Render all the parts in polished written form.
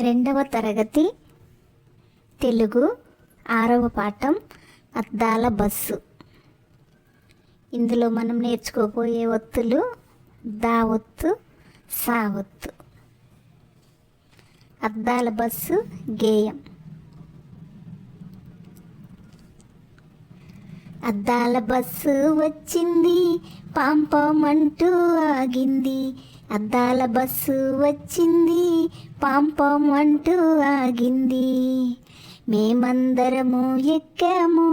రెండవ తరగతి తెలుగు 6వ పాఠం అద్దాల బస్సు. ఇందులో మనం నేర్చుకోబోయే ఒత్తులు దా ఒత్తు, సా ఒత్తు. అద్దాల బస్సు గేయం. అద్దాల బస్సు వచ్చింది, పాంపామంటూ ఆగింది. అద్దాల బస్సు వచ్చింది, పాంపామంటూ ఆగింది. మేమందరము ఎక్కాము,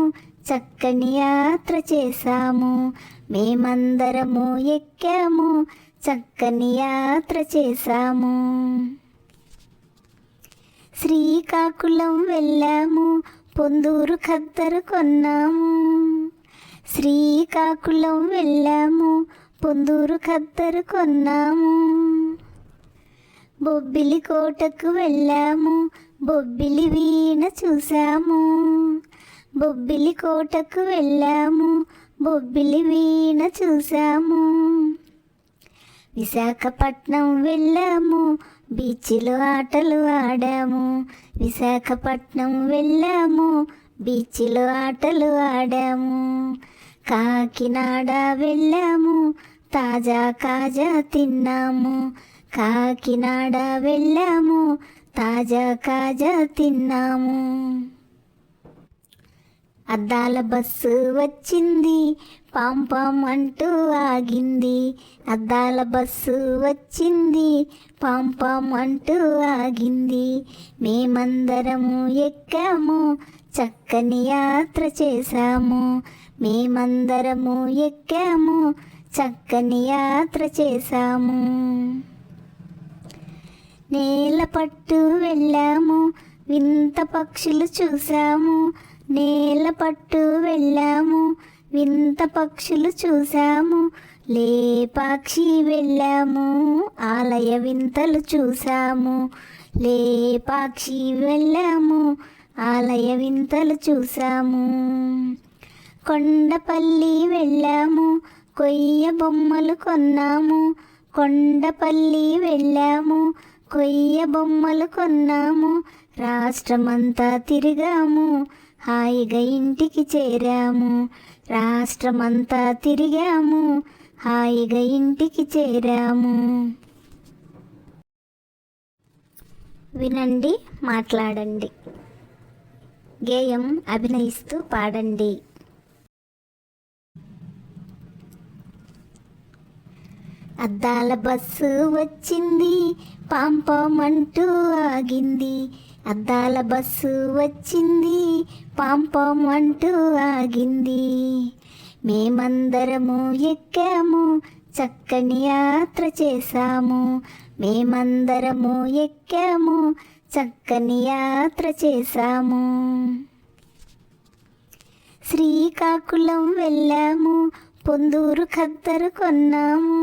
చక్కని యాత్ర చేశాము. మేమందరము ఎక్కాము, చక్కని యాత్ర చేశాము. శ్రీకాకుళం వెళ్ళాము, పొందూరు ఖద్దరు కొన్నాము. శ్రీకాకుళం వెళ్ళాము, పొందూరు ఖద్దరు కొన్నాము. బొబ్బిలి కోటకు వెళ్ళాము, బొబ్బిలి వీణ చూసాము. బొబ్బిలి కోటకు వెళ్ళాము, బొబ్బిలి వీణ చూసాము. విశాఖపట్నం వెళ్ళాము, బీచ్లో ఆటలు ఆడాము. విశాఖపట్నం వెళ్ళాము, బీచ్లో ఆటలు ఆడాము. కాకినాడ వెళ్ళాము, తాజా కాజా తిన్నాము. కాకినాడ వెళ్ళాము, తాజా కాజా తిన్నాము. అద్దాల బస్సు వచ్చింది, పాంపాం అంటూ ఆగింది. అద్దాల బస్సు వచ్చింది, పాంపాం అంటూ ఆగింది. మేమందరము ఎక్కాము, చక్కని యాత్ర చేశాము. మేమందరము ఎక్కాము, చక్కని యాత్ర చేశాము. నేల పట్టు వెళ్ళాము, వింత పక్షులు చూసాము. నేల పట్టు వెళ్ళాము, వింత పక్షులు చూసాము. లేపాక్షి వెళ్ళాము, ఆలయ వింతలు చూసాము. లేపాక్షి వెళ్ళాము, ఆలయ వింతలు చూసాము. కొండపల్లి వెళ్ళాము, కొయ్య బొమ్మలు కొన్నాము. కొండపల్లి వెళ్ళాము, కొయ్య బొమ్మలు కొన్నాము. రాష్ట్రమంతా తిరిగాము, హాయిగా ఇంటికి చేరాము. రాష్ట్రమంతా తిరిగాము, హాయిగా ఇంటికి చేరాము. వినండి, మాట్లాడండి. గేయం అభినయిస్తూ పాడండి. అద్దాల బస్సు వచ్చింది, పాంపామంటూ ఆగింది. అద్దాల బస్సు వచ్చింది, పాంపాం అంటూ ఆగింది. మేమందరము ఎక్కాము, చక్కని యాత్ర చేశాము. మేమందరము ఎక్కాము, చక్కని యాత్ర చేశాము. శ్రీకాకుళం వెళ్ళాము, పొందూరు ఖద్దరు కొన్నాము.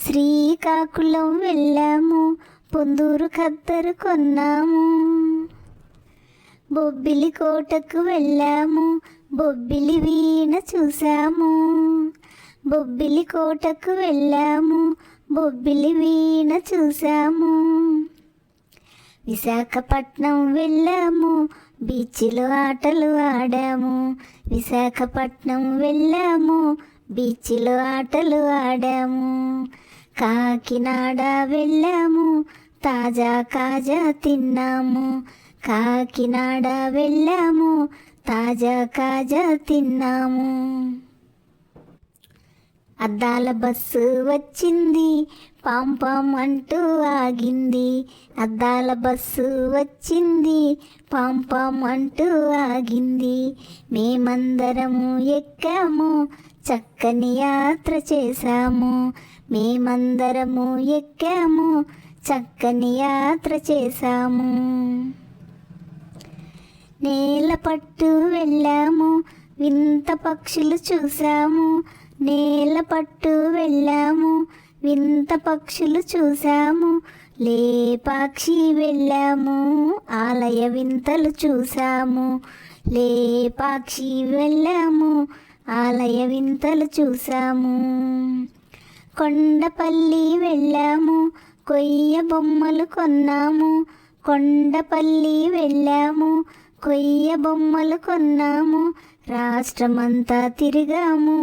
శ్రీకాకుళం వెళ్ళాము, పొందూరు ఖద్దరు కొన్నాము. బొబ్బిలి కోటకు వెళ్ళాము, బొబ్బిలి వీణ చూసాము. బొబ్బిలి కోటకు వెళ్ళాము, బొబ్బిలి వీణ చూసాము. విశాఖపట్నం వెళ్ళాము, బీచ్లో ఆటలు ఆడాము. విశాఖపట్నం వెళ్ళాము, బీచ్లో ఆటలు ఆడాము. కాకినాడ వెళ్ళాము, తాజా కాజా తిన్నాము. కాకినాడ వెళ్ళాము, తాజా కాజా తిన్నాము. అద్దాల బస్సు వచ్చింది, పాంపాం అంటూ ఆగింది. అద్దాల బస్సు వచ్చింది, పాంపాం అంటూ ఆగింది. మేమందరము ఎక్కాము, చక్కని యాత్ర చేశాము. మేమందరము ఎక్కాము, చక్కని యాత్ర చేశాము. నేల పట్టు వెళ్ళాము, వింత పక్షులు చూసాము. నేల పట్టు వెళ్ళాము, వింత పక్షులు చూసాము. లేపాక్షి వెళ్ళాము, ఆలయ వింతలు చూసాము. లేపాక్షి వెళ్ళాము, ఆలయ వింతలు చూసాము. కొండపల్లి వెళ్ళాము, కొయ్య బొమ్మలు కొన్నాము, కొండపల్లి వెళ్ళాము. కొయ్య బొమ్మలు కొన్నాము, రాష్ట్రమంతా తిరిగాము.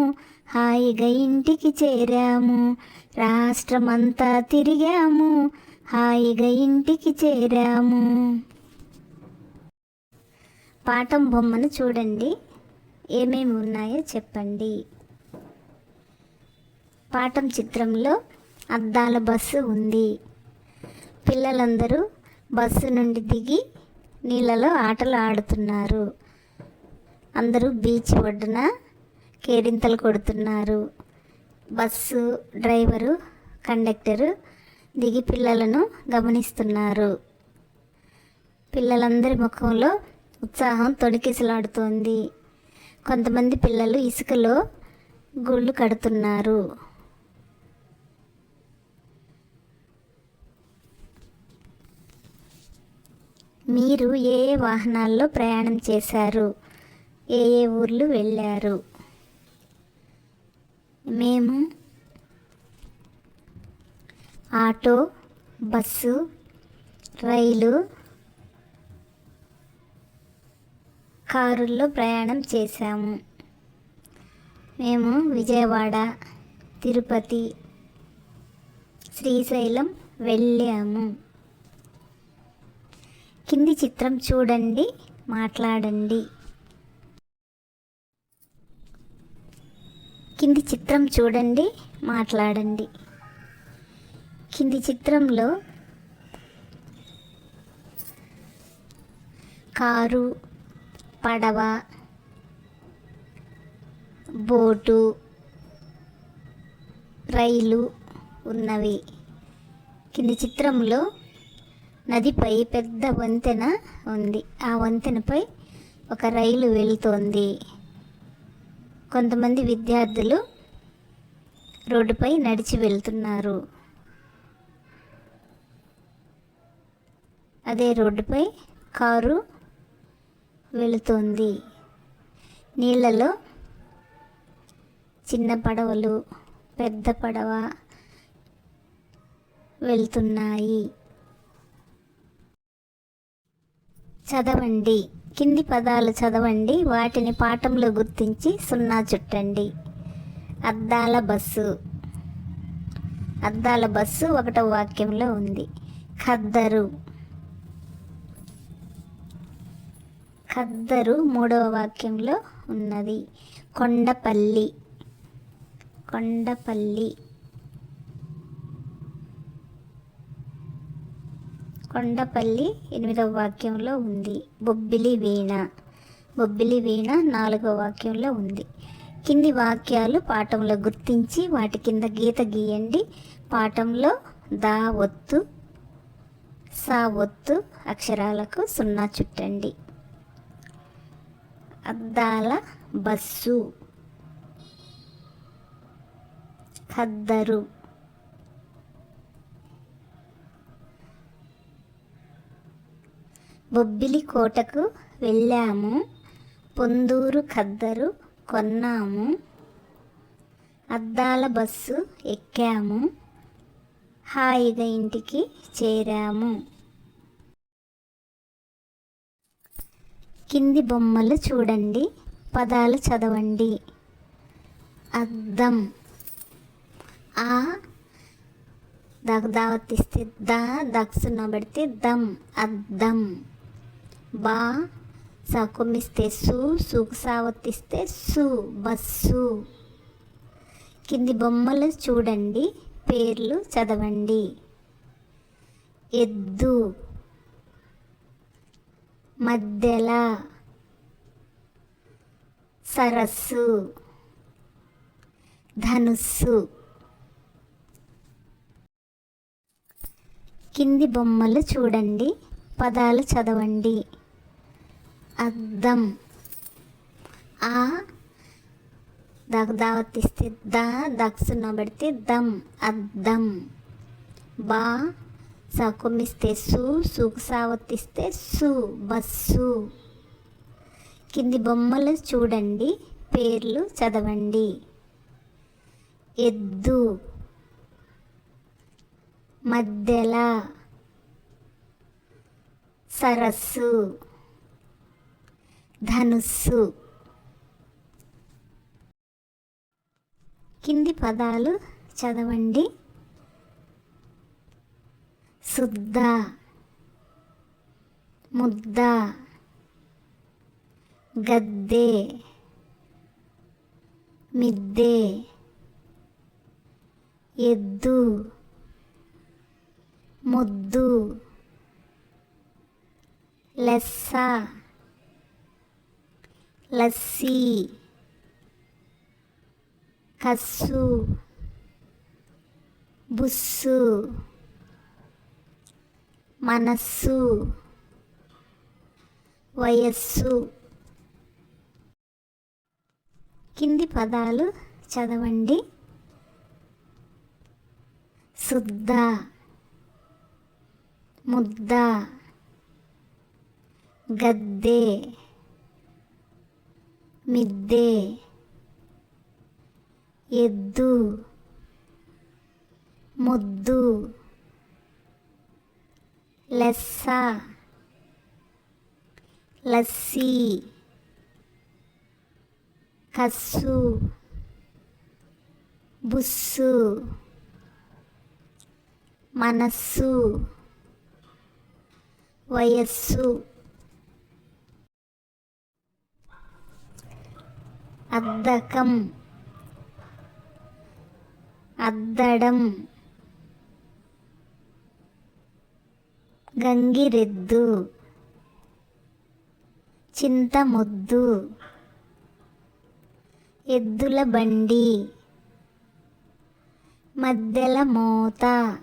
హాయిగా ఇంటికి చేరాము, రాష్ట్రమంతా తిరిగాము. హాయిగా ఇంటికి చేరాము. పాఠం బొమ్మను చూడండి, ఏమేమి ఉన్నాయో చెప్పండి. పాఠం చిత్రంలో అద్దాల బస్సు ఉంది. పిల్లలందరూ బస్సు నుండి దిగి నీళ్ళలో ఆటలు ఆడుతున్నారు. అందరూ బీచ్ ఒడ్డున కేరింతలు కొడుతున్నారు. బస్సు డ్రైవరు, కండక్టరు దిగి పిల్లలను గమనిస్తున్నారు. పిల్లలందరి ముఖంలో ఉత్సాహం తొణికిసలాడుతోంది. కొంతమంది పిల్లలు ఇసుకలో గుళ్ళు కడుతున్నారు. మీరు ఏ ఏ వాహనాల్లో ప్రయాణం చేశారు? ఏ ఏ ఊర్లు వెళ్ళారు? మేము ఆటో, బస్సు, రైలు, కారుల్లో ప్రయాణం చేశాము. మేము విజయవాడ, తిరుపతి, శ్రీశైలం వెళ్ళాము. కింది చిత్రం చూడండి, మాట్లాడండి. కింది చిత్రం చూడండి, మాట్లాడండి. కింది చిత్రంలో కారు, పడవ, బోటు, రైలు ఉన్నవి. కింది చిత్రంలో నదిపై పెద్ద వంతెన ఉంది. ఆ వంతెనపై ఒక రైలు వెళుతోంది. కొంతమంది విద్యార్థులు రోడ్డుపై నడిచి వెళ్తున్నారు. అదే రోడ్డుపై కారు వెళుతోంది. నీళ్ళలో చిన్న పడవలు, పెద్ద పడవ వెళ్తున్నాయి. చదవండి. కింది పదాలు చదవండి, వాటిని పాఠంలో గుర్తించి 0 చుట్టండి. అద్దాల బస్సు. అద్దాల బస్సు 1వ వాక్యంలో ఉంది. ఖద్దరు. ఖద్దరు 3వ వాక్యంలో ఉన్నది. కొండపల్లి. కొండపల్లి. కొండపల్లి 8వ వాక్యంలో ఉంది. బొబ్బిలి వీణ. బొబ్బిలి వీణ 4వ వాక్యంలో ఉంది. కింది వాక్యాలు పాఠంలో గుర్తించి వాటి కింద గీత గీయండి. పాఠంలో దా ఒత్తు, సా ఒత్తు అక్షరాలకు 0 చుట్టండి. అద్దాల బస్సు, ఖద్దరు, బొబ్బిలి కోటకు వెళ్ళాము, పొందూరు ఖద్దరు కొన్నాము, అద్దాల బస్సు ఎక్కాము, హాయిగా ఇంటికి చేరాము. కింది బొమ్మలు చూడండి, పదాలు చదవండి. అద్దం. ఆ దావతిస్తే దా, దక్సున్న పెడితే దమ్, అద్దం. బా సకుమిస్తే సూకు సావతిస్తే సు, బస్సు. కింది బొమ్మలు చూడండి, పేర్లు చదవండి. ఎద్దు, మధ్యల, సరస్సు, ధనుస్సు. కింది బొమ్మలు చూడండి, పదాలు చదవండి. అద్దం. ఆ దావతిస్తే దా, దక్సున్న పెడితే దమ్, అద్దం. బా సకుమిస్తే సూకు సావతిస్తే సు, బస్సు. కింది బొమ్మలు చూడండి, పేర్లు చదవండి. ఎద్దు, మధ్యల, సరస్సు, ధనుస్సు. కింది పదాలు చదవండి. శుద్ధ, ముద్ద, గద్దె, మిద్దె, ఎద్దు, ముద్దు, లెస్స, లస్సీ, కస్సు, బుస్సు, మనస్సు, వయస్సు. కింది పదాలు చదవండి. శుద్ధ, ముద్ద, గద్దె, మిద్దె, ఎద్దు, ముద్దు, లెస్స, లస్సీ, కస్సు, బుస్సు, మనస్సు, వయస్సు. అద్దకం, అద్దడం, గంగిరెద్దు, చింతమొద్దు, ఎద్దుల బండి, మధ్యల మోత,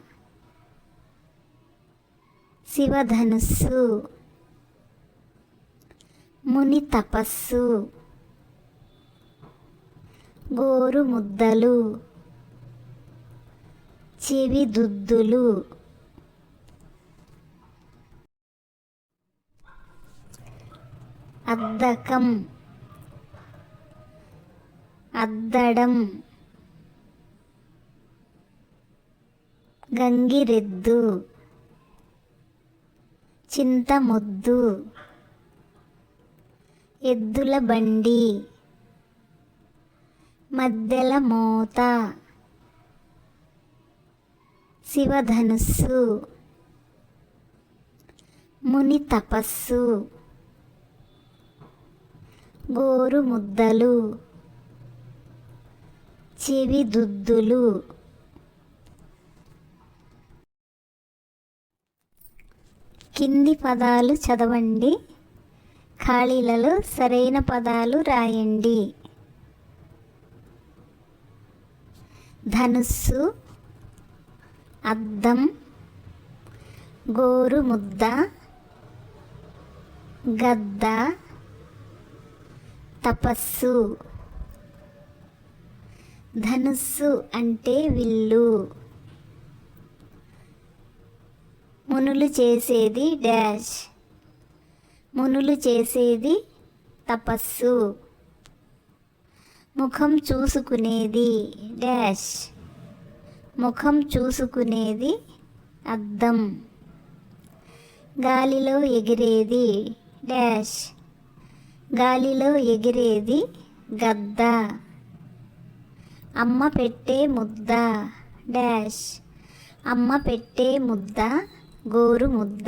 శివధనుస్సు, ముని తపస్సు, గోరు ముద్దలు, చెవి దుద్దులు. అద్దకం, అద్దడం, గంగిరెద్దు, చింతమొద్దు, ఎద్దుల బండి, మధ్యల మోత, శివధనుస్సు, ముని తపస్సు, గోరు ముద్దలు, చెవి దుద్దులు. కింది పదాలు చదవండి. ఖాళీలలో సరైన పదాలు రాయండి. ధనుస్సు, అద్దం, గోరు ముద్ద, గద్ద, తపస్సు. ధనుస్సు అంటే విల్లు. మునులు చేసేది డాష్. మునులు చేసేది తపస్సు. ముఖం చూసుకునేది డాష్. ముఖం చూసుకునేది అద్దం. గాలిలో ఎగిరేది డాష్. గాలిలో ఎగిరేది గద్ద. అమ్మ పెట్టే ముద్ద డాష్. అమ్మ పెట్టే ముద్ద గోరు ముద్ద.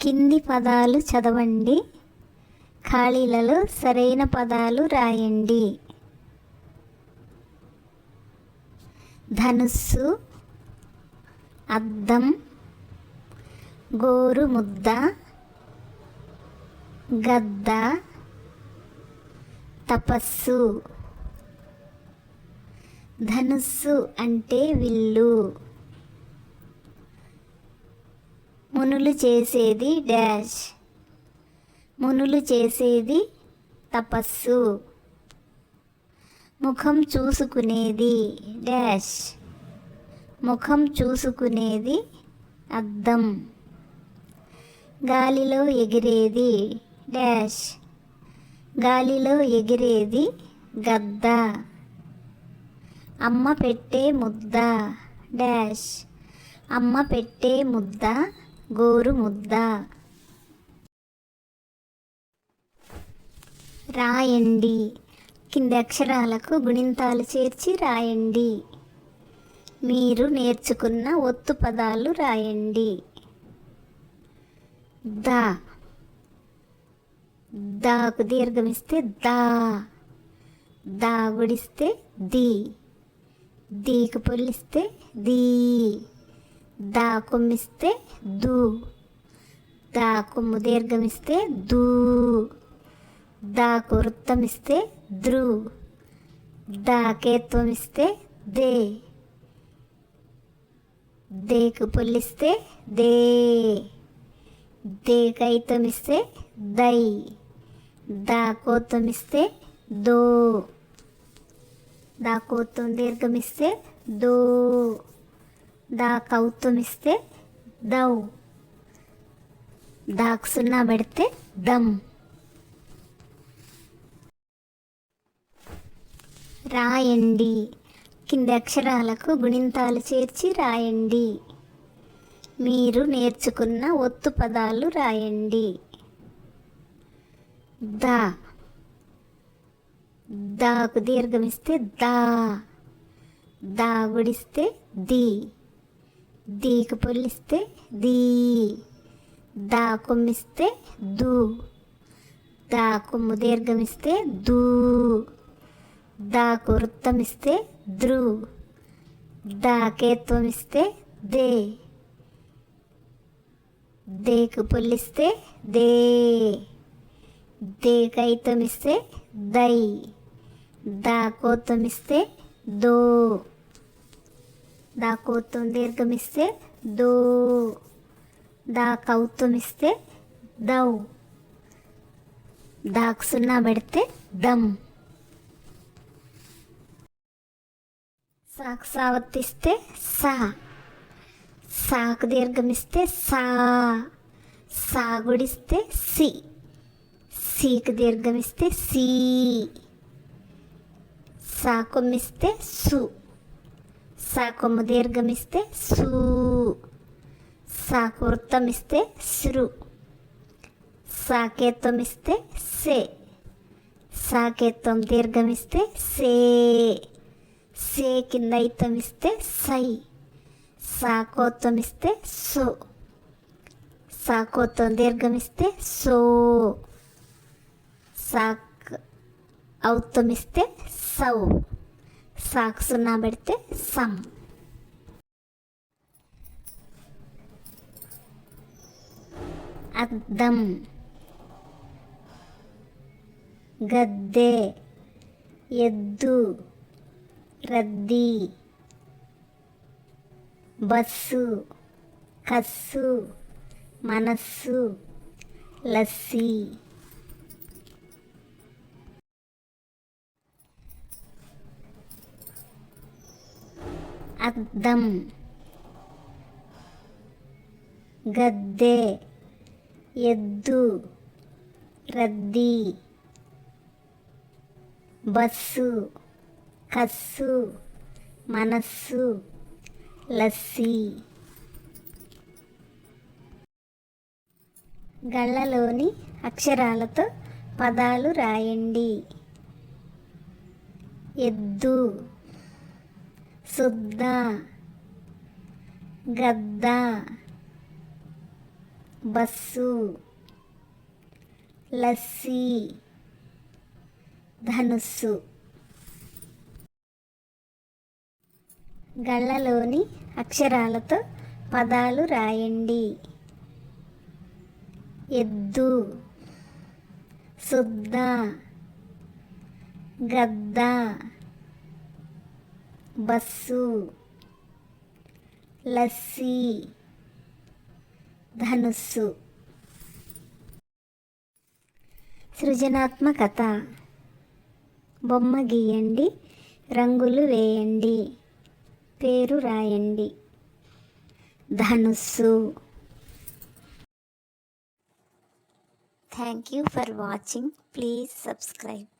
కింది పదాలు చదవండి. ఖాళీలలో సరైన పదాలు రాయండి. ధనుస్సు, అద్దం, గోరు ముద్ద, గద్ద, తపస్సు. ధనుస్సు అంటే విల్లు. మునులు చేసేది డాష్. మునులు చేసేది తపస్సు. ముఖం చూసుకునేది డాష్. ముఖం చూసుకునేది అద్దం. గాలిలో ఎగిరేది డాష్. గాలిలో ఎగిరేది గద్ద. అమ్మ పెట్టే ముద్ద డాష్. అమ్మ పెట్టే ముద్ద గోరు ముద్ద. రాయండి. కింది అక్షరాలకు గుణింతాలు చేర్చి రాయండి. మీరు నేర్చుకున్న ఒత్తు పదాలు రాయండి. దా. దాకు దీర్ఘమిస్తే దా. దా గుడిస్తే ది. దీకు పొల్లిస్తే దీ. దా కొమ్మిస్తే దు. దా కొమ్ము దీర్ఘమిస్తే దూ. దాకు వృత్తమిస్తే ద్రు. దాకేత్వమిస్తే దే. దేకు పొల్లిస్తే దే. దేకైతమిస్తే దై. దాకోత్వమిస్తే దో. దాకోత్వం దీర్ఘమిస్తే దో. దాకౌత్వమిస్తే దౌ. దాకు సున్నా పెడితే దమ్. రాయండి. కింది అక్షరాలకు గుణింతాలు చేర్చి రాయండి. మీరు నేర్చుకున్న ఒత్తు పదాలు రాయండి. దా. దాకు దీర్ఘమిస్తే దా. దా గుడిస్తే ది. దీకు పొల్లిస్తే దీ. దా కొమ్మిస్తే దు. దా కొమ్ము దీర్ఘమిస్తే దూ. దాకు వృత్తమిస్తే ద్రు. దాకేత్వమిస్తే దే. దేకు పొల్లిస్తే దే. దేకైతమిస్తే దై. దాకోత్వమిస్తే దో. దాకోత్వం దీర్ఘమిస్తే దో. దాకౌత్వమిస్తే దౌ. దాకు సున్నా పెడితే దమ్. సాకు సావర్తిస్తే సా. సాకు దీర్ఘమిస్తే సా. సా గుడిస్తే సి. సీకు దీర్ఘమిస్తే సీ. సా కొమ్మిస్తే సు. సా కొమ్ము దీర్ఘమిస్తే సూ. సాకు వృత్తమిస్తే సృ. సాకేత్వమిస్తే సే. సాకేత్వం దీర్ఘమిస్తే సే. సే కింద ఐతమిస్తే సై. సాకోత్వమిస్తే సో. సాకోత్వం దీర్ఘమిస్తే సో. సాక్ ఔత్వమిస్తే సౌ. సాకు సున్నా పెడితే సం. అద్దం. గద్దె. ఎద్దు. రద్దీ. బస్సు. కస్సు. మనస్సు. లస్సీ. అద్దం. గద్దె. ఎద్దు. రద్దీ. బస్సు. కస్సు. మనస్సు. లస్సీ. గళ్ళలోని అక్షరాలతో పదాలు రాయండి. ఎద్దు. సుద్ద. గద్ద. బస్సు. లస్సీ. ధనుస్సు. గళ్ళలోని అక్షరాలతో పదాలు రాయండి. ఎద్దు. సుద్ద. గద్ద. బస్సు. లస్సీ. ధనుస్సు. సృజనాత్మకత. బొమ్మ గీయండి. రంగులు వేయండి. పేరు రాయండి. ధనుస్సు. Thank you for watching. Please subscribe.